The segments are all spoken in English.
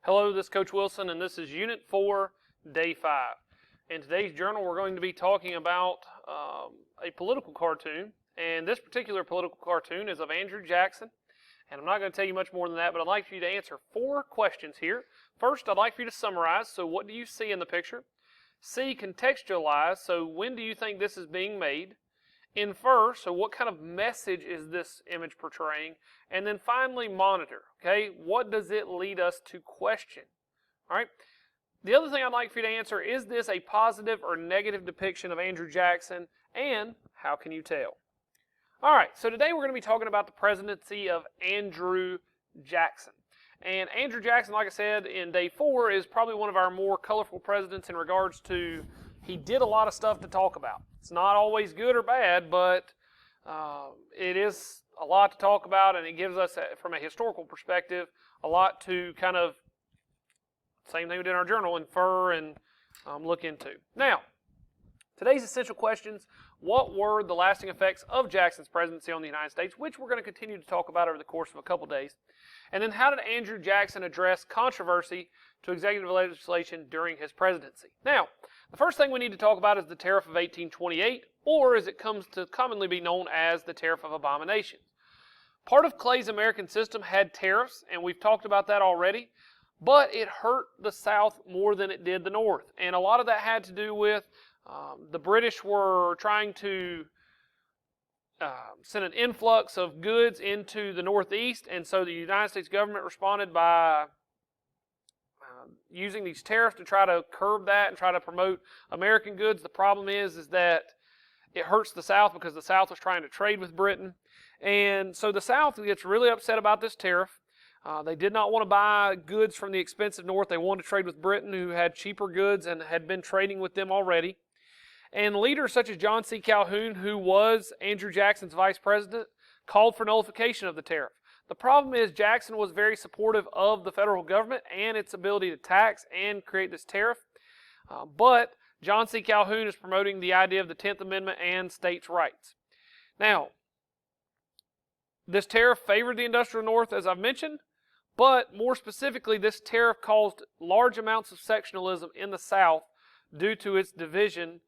Hello, this is Coach Wilson, and this is Unit 4, Day 5. In today's journal, we're going to be talking about a political cartoon, and this particular political cartoon is of Andrew Jackson, and I'm not going to tell you much more than that, but I'd like for you to answer 4 questions here. First, I'd like for you to summarize, so what do you see in the picture? C, contextualize, so when do you think this is being made? Infer, so what kind of message is this image portraying? And then finally, monitor, okay? What does it lead us to question? All right? The other thing I'd like for you to answer, is this a positive or negative depiction of Andrew Jackson? And how can you tell? All right, so today we're going to be talking about the presidency of Andrew Jackson. And Andrew Jackson, like I said, in Day 4 is probably one of our more colorful presidents in regards to he did a lot of stuff to talk about. It's not always good or bad, but it is a lot to talk about, and it gives us, from a historical perspective, a lot to kind of, same thing we did in our journal, infer and look into. Now, today's essential questions: what were the lasting effects of Jackson's presidency on the United States, which we're going to continue to talk about over the course of a couple days. And then how did Andrew Jackson address controversy to executive legislation during his presidency? Now, the first thing we need to talk about is the Tariff of 1828, or as it comes to commonly be known as the Tariff of Abominations. Part of Clay's American system had tariffs, and we've talked about that already, but it hurt the South more than it did the North. And a lot of that had to do with the British were trying to send an influx of goods into the Northeast, and so the United States government responded by using these tariffs to try to curb that and try to promote American goods. The problem is that it hurts the South because the South was trying to trade with Britain, and so the South gets really upset about this tariff. They did not want to buy goods from the expensive North. They wanted to trade with Britain, who had cheaper goods and had been trading with them already. And leaders such as John C. Calhoun, who was Andrew Jackson's vice president, called for nullification of the tariff. The problem is Jackson was very supportive of the federal government and its ability to tax and create this tariff. But John C. Calhoun is promoting the idea of the 10th Amendment and states' rights. Now, this tariff favored the industrial North, as I've mentioned, but more specifically, this tariff caused large amounts of sectionalism in the South due to its division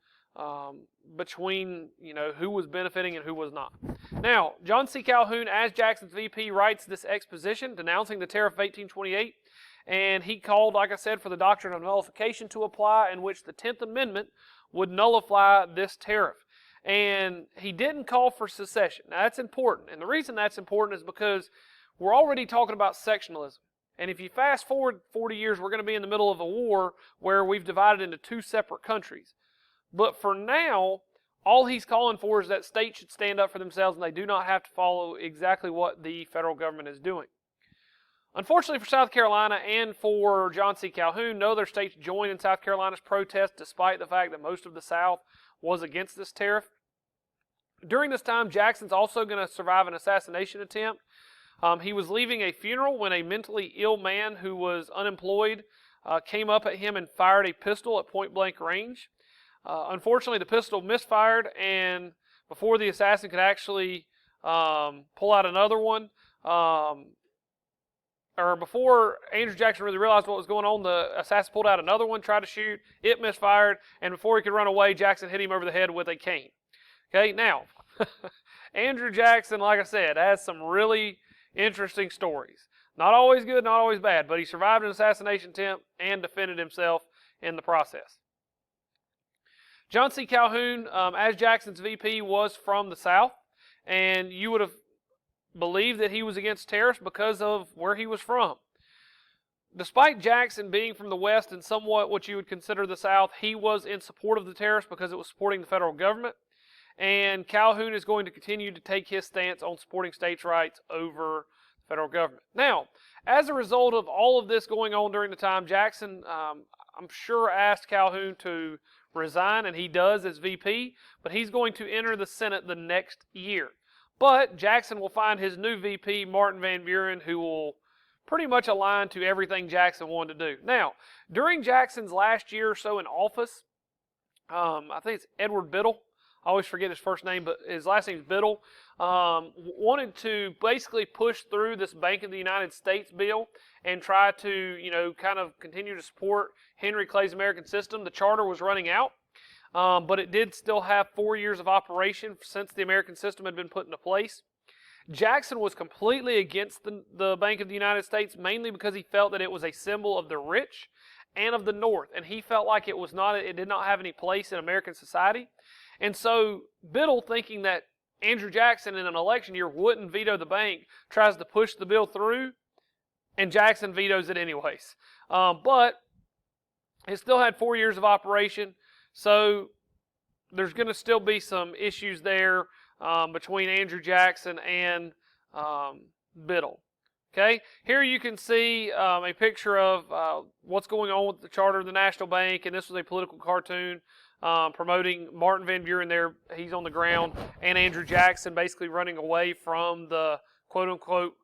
between, who was benefiting and who was not. Now, John C. Calhoun, as Jackson's VP, writes this exposition denouncing the Tariff of 1828, and he called, like I said, for the doctrine of nullification to apply, in which the 10th Amendment would nullify this tariff. And he didn't call for secession. Now, that's important, and the reason that's important is because we're already talking about sectionalism. And if you fast forward 40 years, we're going to be in the middle of a war where we've divided into 2 separate countries. But for now, all he's calling for is that states should stand up for themselves and they do not have to follow exactly what the federal government is doing. Unfortunately for South Carolina and for John C. Calhoun, no other states joined in South Carolina's protest, despite the fact that most of the South was against this tariff. During this time, Jackson's also going to survive an assassination attempt. He was leaving a funeral when a mentally ill man who was unemployed came up at him and fired a pistol at point-blank range. Unfortunately, the pistol misfired, and before the assassin could actually pull out another one, or before Andrew Jackson really realized what was going on, the assassin pulled out another one, tried to shoot, it misfired, and before he could run away, Jackson hit him over the head with a cane. Okay, now, Andrew Jackson, like I said, has some really interesting stories. Not always good, not always bad, but he survived an assassination attempt and defended himself in the process. John C. Calhoun, as Jackson's VP, was from the South, and you would have believed that he was against tariffs because of where he was from. Despite Jackson being from the West and somewhat what you would consider the South, he was in support of the tariffs because it was supporting the federal government, and Calhoun is going to continue to take his stance on supporting states' rights over the federal government. Now, as a result of all of this going on during the time, Jackson, I'm sure, asked Calhoun to resign, and he does as VP, but he's going to enter the Senate the next year. But Jackson will find his new VP, Martin Van Buren, who will pretty much align to everything Jackson wanted to do. Now, during Jackson's last year or so in office, I think it's Edward Biddle, I always forget his first name, but his last name is Biddle, wanted to basically push through this Bank of the United States bill and try to, kind of continue to support Henry Clay's American system. The charter was running out, but it did still have 4 years of operation since the American system had been put into place. Jackson was completely against the Bank of the United States, mainly because he felt that it was a symbol of the rich and of the North, and he felt like it did not have any place in American society. And so Biddle, thinking that Andrew Jackson in an election year wouldn't veto the bank, tries to push the bill through, and Jackson vetoes it anyways. But it still had 4 years of operation, so there's going to still be some issues there between Andrew Jackson and Biddle. Okay, here you can see a picture of what's going on with the charter of the National Bank, and this was a political cartoon promoting Martin Van Buren there. He's on the ground, and Andrew Jackson basically running away from the quote-unquote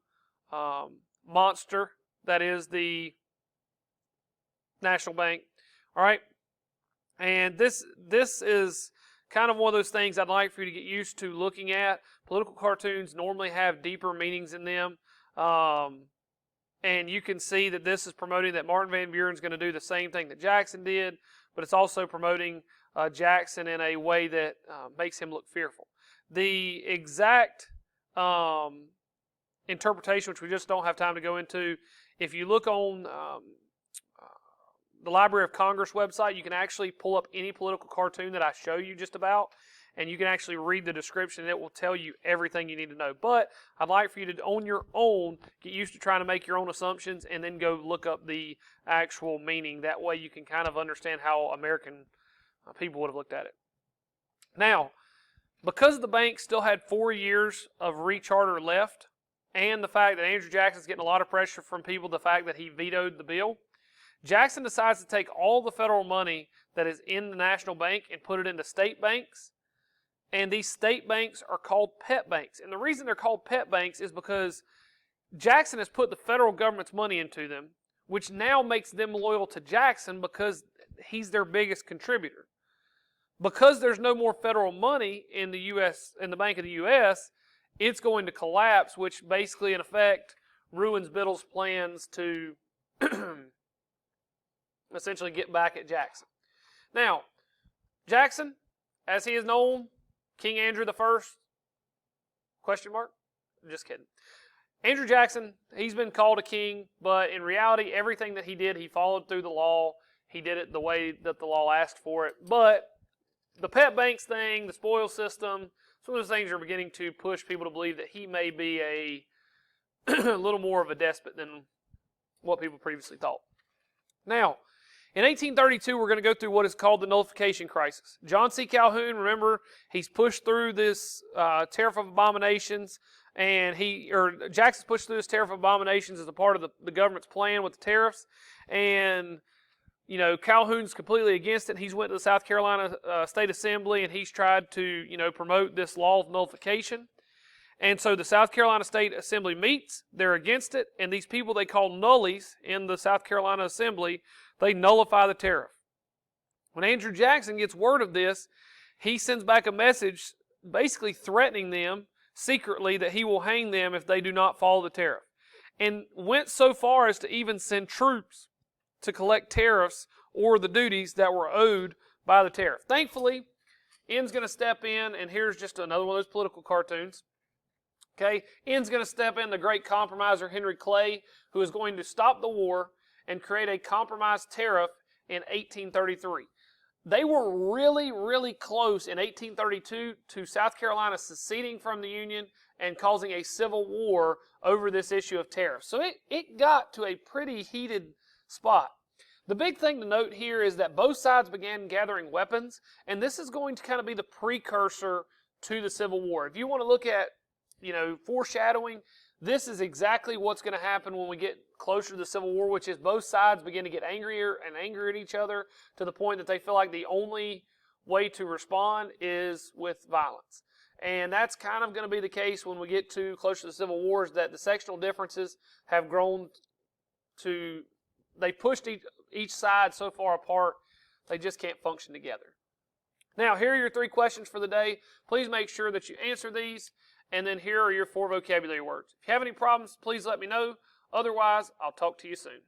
monster that is the National Bank. All right, and this is kind of one of those things I'd like for you to get used to looking at. Political cartoons normally have deeper meanings in them. And you can see that this is promoting that Martin Van Buren is going to do the same thing that Jackson did, but it's also promoting Jackson in a way that makes him look fearful. The exact interpretation, which we just don't have time to go into, if you look on the Library of Congress website, you can actually pull up any political cartoon that I show you just about, and you can actually read the description, and it will tell you everything you need to know. But I'd like for you to, on your own, get used to trying to make your own assumptions and then go look up the actual meaning. That way you can kind of understand how American people would have looked at it. Now, because the bank still had 4 years of recharter left, and the fact that Andrew Jackson's getting a lot of pressure from people, the fact that he vetoed the bill, Jackson decides to take all the federal money that is in the National Bank and put it into state banks. And these state banks are called pet banks. And the reason they're called pet banks is because Jackson has put the federal government's money into them, which now makes them loyal to Jackson because he's their biggest contributor. Because there's no more federal money in the U.S., in the Bank of the U.S., it's going to collapse, which basically, in effect, ruins Biddle's plans to essentially get back at Jackson. Now, Jackson, as he is known, King Andrew I? Question mark? Just kidding. Andrew Jackson, he's been called a king, but in reality, everything that he did, he followed through the law. He did it the way that the law asked for it. But the pet banks thing, the spoil system, some of those things are beginning to push people to believe that he may be a little more of a despot than what people previously thought. Now, in 1832, we're going to go through what is called the nullification crisis. John C. Calhoun, remember, he's pushed through this tariff of abominations, and Jackson's pushed through this tariff of abominations as a part of the government's plan with the tariffs, and Calhoun's completely against it. He's went to the South Carolina State Assembly, and he's tried to promote this law of nullification. And so the South Carolina State Assembly meets, they're against it, and these people they call nullies in the South Carolina Assembly, they nullify the tariff. When Andrew Jackson gets word of this, he sends back a message basically threatening them secretly that he will hang them if they do not follow the tariff. And went so far as to even send troops to collect tariffs or the duties that were owed by the tariff. Thankfully, N's going to step in, and here's just another one of those political cartoons. Okay, N's going to step in, the great compromiser Henry Clay, who is going to stop the war and create a compromise tariff in 1833. They were really, really close in 1832 to South Carolina seceding from the Union and causing a civil war over this issue of tariffs. So it got to a pretty heated spot. The big thing to note here is that both sides began gathering weapons, and this is going to kind of be the precursor to the Civil War. If you want to look at foreshadowing, this is exactly what's going to happen when we get closer to the Civil War, which is both sides begin to get angrier and angrier at each other to the point that they feel like the only way to respond is with violence. And that's kind of going to be the case when we get to closer to the Civil War, is that the sectional differences have grown to, they pushed each side so far apart, they just can't function together. Now, here are your 3 questions for the day. Please make sure that you answer these, and then here are your 4 vocabulary words. If you have any problems, please let me know. Otherwise, I'll talk to you soon.